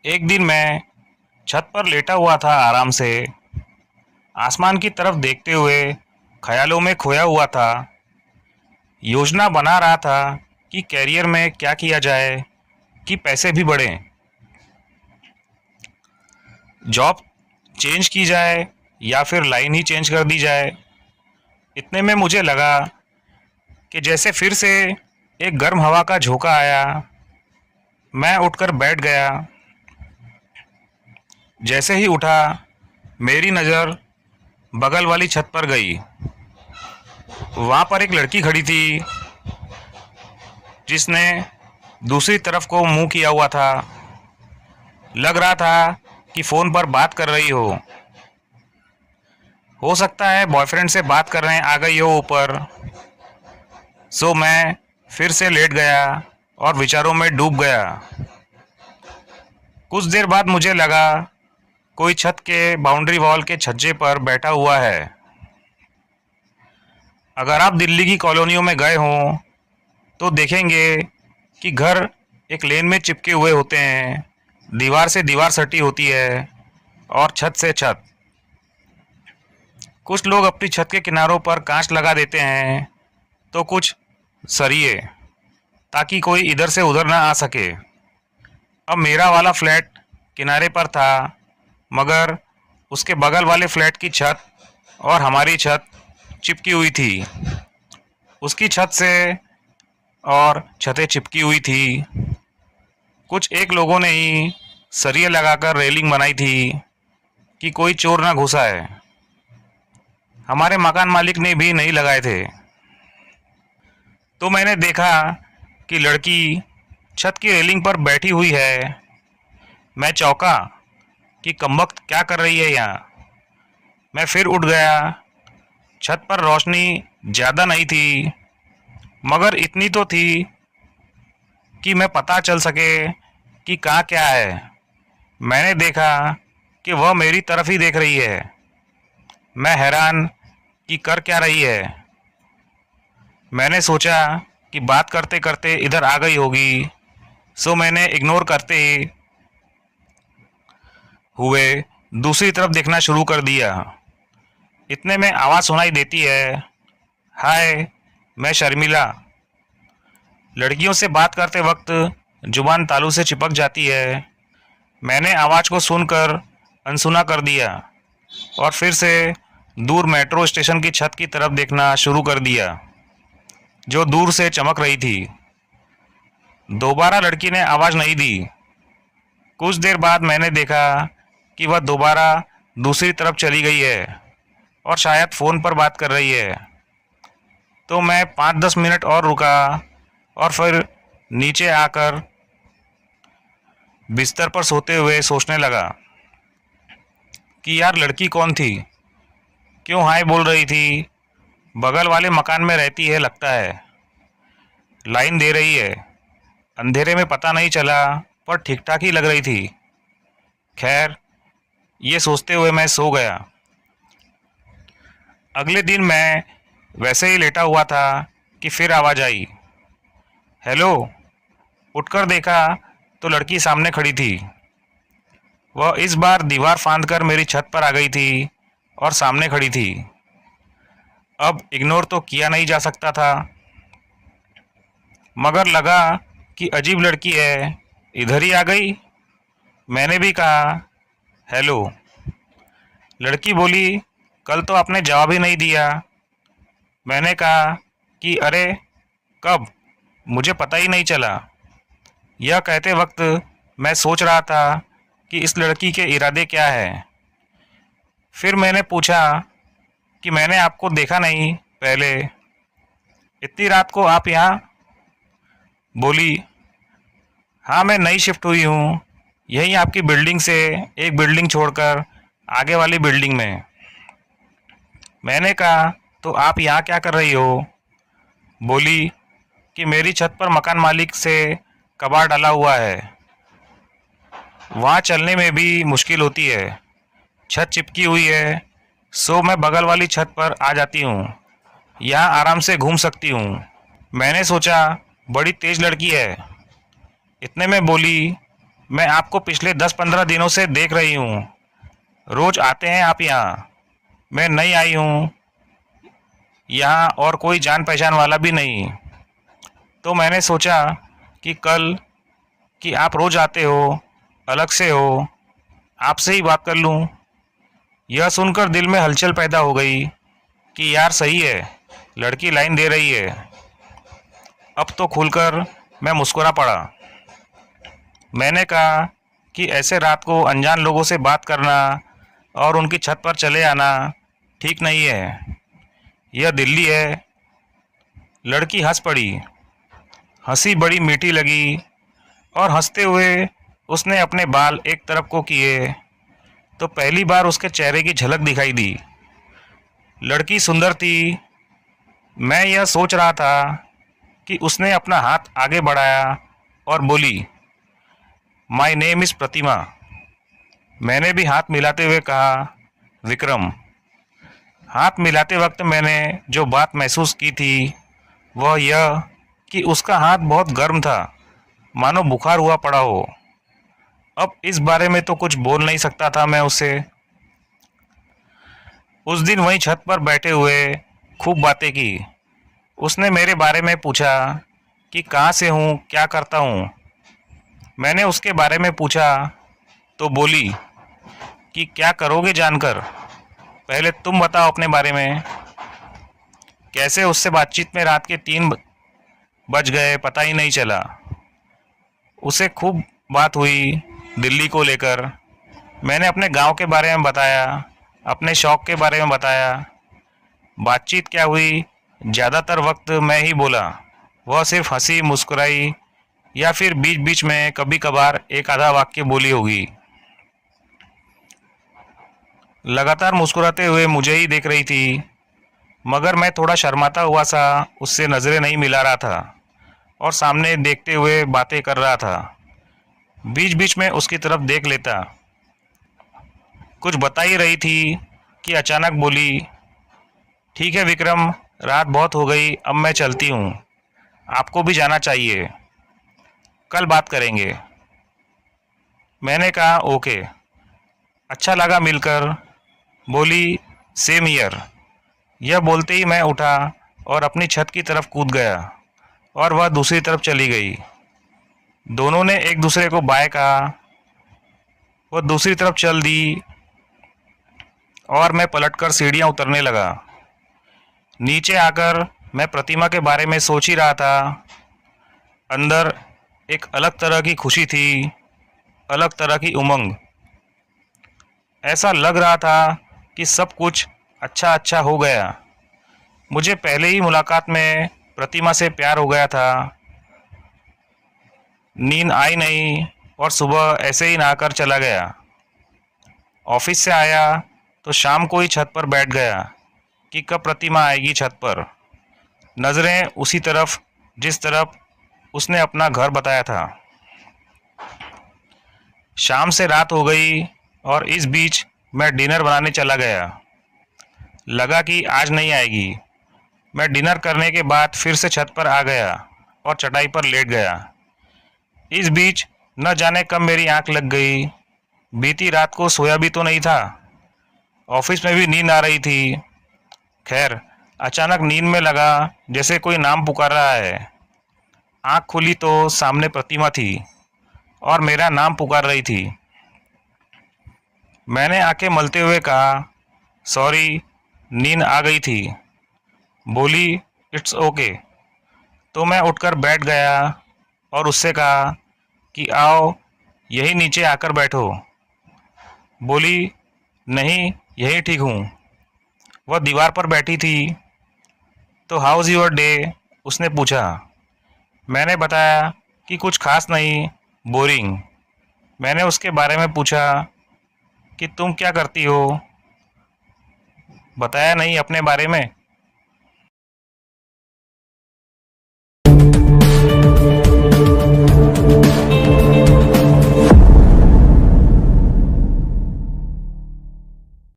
एक दिन मैं छत पर लेटा हुआ था आराम से, आसमान की तरफ देखते हुए ख्यालों में खोया हुआ था। योजना बना रहा था कि कैरियर में क्या किया जाए कि पैसे भी बढ़ें, जॉब चेंज की जाए या फिर लाइन ही चेंज कर दी जाए। इतने में मुझे लगा कि जैसे फिर से एक गर्म हवा का झोंका आया। मैं उठकर बैठ गया। जैसे ही उठा, मेरी नज़र बगल वाली छत पर गई। वहाँ पर एक लड़की खड़ी थी जिसने दूसरी तरफ को मुंह किया हुआ था। लग रहा था कि फ़ोन पर बात कर रही हो सकता है बॉयफ्रेंड से बात करने आ गई हो ऊपर। सो मैं फिर से लेट गया और विचारों में डूब गया। कुछ देर बाद मुझे लगा कोई छत के बाउंड्री वॉल के छज्जे पर बैठा हुआ है। अगर आप दिल्ली की कॉलोनियों में गए हों तो देखेंगे कि घर एक लेन में चिपके हुए होते हैं, दीवार से दीवार सटी होती है और छत से छत। कुछ लोग अपनी छत के किनारों पर कांच लगा देते हैं तो कुछ सरिये, ताकि कोई इधर से उधर ना आ सके। अब मेरा वाला फ्लैट किनारे पर था, मगर उसके बगल वाले फ्लैट की छत और हमारी छत चिपकी हुई थी। उसकी छत से और छतें चिपकी हुई थी। कुछ एक लोगों ने ही सरिये लगाकर रेलिंग बनाई थी कि कोई चोर ना घुस आए। हमारे मकान मालिक ने भी नहीं लगाए थे। तो मैंने देखा कि लड़की छत की रेलिंग पर बैठी हुई है। मैं चौंका कि कमबख्त क्या कर रही है यहाँ। मैं फिर उठ गया। छत पर रोशनी ज़्यादा नहीं थी, मगर इतनी तो थी कि मैं पता चल सके कि कहाँ क्या है। मैंने देखा कि वह मेरी तरफ ही देख रही है। मैं हैरान कि कर क्या रही है। मैंने सोचा कि बात करते करते इधर आ गई होगी, सो मैंने इग्नोर करते हुए दूसरी तरफ देखना शुरू कर दिया। इतने में आवाज़ सुनाई देती है, हाय, मैं शर्मिला। लड़कियों से बात करते वक्त जुबान तालू से चिपक जाती है। मैंने आवाज़ को सुनकर अनसुना कर दिया और फिर से दूर मेट्रो स्टेशन की छत की तरफ देखना शुरू कर दिया, जो दूर से चमक रही थी। दोबारा लड़की ने आवाज़ नहीं दी। कुछ देर बाद मैंने देखा कि वह दोबारा दूसरी तरफ चली गई है और शायद फ़ोन पर बात कर रही है। तो मैं 5-10 मिनट और रुका और फिर नीचे आकर बिस्तर पर सोते हुए सोचने लगा कि यार लड़की कौन थी, क्यों हाय बोल रही थी। बगल वाले मकान में रहती है लगता है, लाइन दे रही है। अंधेरे में पता नहीं चला, पर ठीक ठाक ही लग रही थी। खैर, ये सोचते हुए मैं सो गया। अगले दिन मैं वैसे ही लेटा हुआ था कि फिर आवाज़ आई, हेलो। उठकर देखा तो लड़की सामने खड़ी थी। वह इस बार दीवार फांद कर मेरी छत पर आ गई थी और सामने खड़ी थी। अब इग्नोर तो किया नहीं जा सकता था, मगर लगा कि अजीब लड़की है, इधर ही आ गई। मैंने भी कहा, हेलो। लड़की बोली, कल तो आपने जवाब ही नहीं दिया। मैंने कहा कि अरे, कब, मुझे पता ही नहीं चला। यह कहते वक्त मैं सोच रहा था कि इस लड़की के इरादे क्या हैं। फिर मैंने पूछा कि मैंने आपको देखा नहीं पहले, इतनी रात को आप यहाँ। बोली, हाँ, मैं नई शिफ्ट हुई हूँ, यहीं आपकी बिल्डिंग से एक बिल्डिंग छोड़कर आगे वाली बिल्डिंग में। मैंने कहा, तो आप यहाँ क्या कर रही हो। बोली कि मेरी छत पर मकान मालिक से कबाड़ डाला हुआ है, वहाँ चलने में भी मुश्किल होती है, छत चिपकी हुई है। सो मैं बगल वाली छत पर आ जाती हूँ, यहाँ आराम से घूम सकती हूँ। मैंने सोचा बड़ी तेज लड़की है। इतने में बोली, मैं आपको पिछले 10-15 दिनों से देख रही हूँ। रोज आते हैं आप यहाँ। मैं नई आई हूँ यहाँ और कोई जान पहचान वाला भी नहीं। तो मैंने सोचा कि कल कि आप रोज आते हो, अलग से हो, आपसे ही बात कर लूँ। यह सुनकर दिल में हलचल पैदा हो गई कि यार सही है, लड़की लाइन दे रही है। अब तो खुलकर मैं मुस्कुरा पड़ा। मैंने कहा कि ऐसे रात को अनजान लोगों से बात करना और उनकी छत पर चले आना ठीक नहीं है। यह दिल्ली है। लड़की हंस पड़ी। हंसी बड़ी मीठी लगी और हंसते हुए उसने अपने बाल एक तरफ को किए तो पहली बार उसके चेहरे की झलक दिखाई दी। लड़की सुंदर थी। मैं यह सोच रहा था कि उसने अपना हाथ आगे बढ़ाया और बोली, माय नेम इज़ प्रतिमा। मैंने भी हाथ मिलाते हुए कहा, विक्रम। हाथ मिलाते वक्त मैंने जो बात महसूस की थी वह यह कि उसका हाथ बहुत गर्म था, मानो बुखार हुआ पड़ा हो। अब इस बारे में तो कुछ बोल नहीं सकता था मैं उससे। उस दिन वहीं छत पर बैठे हुए खूब बातें की। उसने मेरे बारे में पूछा कि कहाँ से हूँ, क्या करता हूँ। मैंने उसके बारे में पूछा तो बोली कि क्या करोगे जानकर, पहले तुम बताओ अपने बारे में। कैसे उससे बातचीत में रात के 3 बज गए पता ही नहीं चला। उसे खूब बात हुई दिल्ली को लेकर। मैंने अपने गांव के बारे में बताया, अपने शौक के बारे में बताया। बातचीत क्या हुई, ज़्यादातर वक्त मैं ही बोला। वह सिर्फ हंसी मुस्कुराई या फिर बीच बीच में कभी कभार एक आधा वाक्य बोली होगी। लगातार मुस्कुराते हुए मुझे ही देख रही थी, मगर मैं थोड़ा शर्माता हुआ सा उससे नज़रें नहीं मिला रहा था और सामने देखते हुए बातें कर रहा था। बीच बीच में उसकी तरफ देख लेता। कुछ बता ही रही थी कि अचानक बोली, ठीक है विक्रम, रात बहुत हो गई, अब मैं चलती हूँ। आपको भी जाना चाहिए, कल बात करेंगे। मैंने कहा ओके। अच्छा लगा मिलकर। बोली, सेम ईयर। यह बोलते ही मैं उठा और अपनी छत की तरफ कूद गया और वह दूसरी तरफ चली गई। दोनों ने एक दूसरे को बाय कहा। वह दूसरी तरफ चल दी और मैं पलटकर सीढ़ियाँ उतरने लगा। नीचे आकर मैं प्रतिमा के बारे में सोच ही रहा था। अंदर एक अलग तरह की खुशी थी, अलग तरह की उमंग। ऐसा लग रहा था कि सब कुछ अच्छा अच्छा हो गया। मुझे पहले ही मुलाकात में प्रतिमा से प्यार हो गया था। नींद आई नहीं और सुबह ऐसे ही नहाकर चला गया। ऑफिस से आया तो शाम को ही छत पर बैठ गया कि कब प्रतिमा आएगी छत पर। नज़रें उसी तरफ जिस तरफ उसने अपना घर बताया था। शाम से रात हो गई और इस बीच मैं डिनर बनाने चला गया। लगा कि आज नहीं आएगी। मैं डिनर करने के बाद फिर से छत पर आ गया और चटाई पर लेट गया। इस बीच न जाने कब मेरी आंख लग गई। बीती रात को सोया भी तो नहीं था। ऑफिस में भी नींद आ रही थी। खैर, अचानक नींद में लगा जैसे कोई नाम पुकार रहा है। आंख खुली तो सामने प्रतिमा थी और मेरा नाम पुकार रही थी। मैंने आंखें मलते हुए कहा, सॉरी, नींद आ गई थी। बोली, इट्स ओके। तो मैं उठकर बैठ गया और उससे कहा कि आओ यही नीचे आकर बैठो। बोली, नहीं, यही ठीक हूँ। वह दीवार पर बैठी थी। तो हाउज़ योर डे, उसने पूछा। मैंने बताया कि कुछ खास नहीं, बोरिंग। मैंने उसके बारे में पूछा कि तुम क्या करती हो। बताया नहीं अपने बारे में।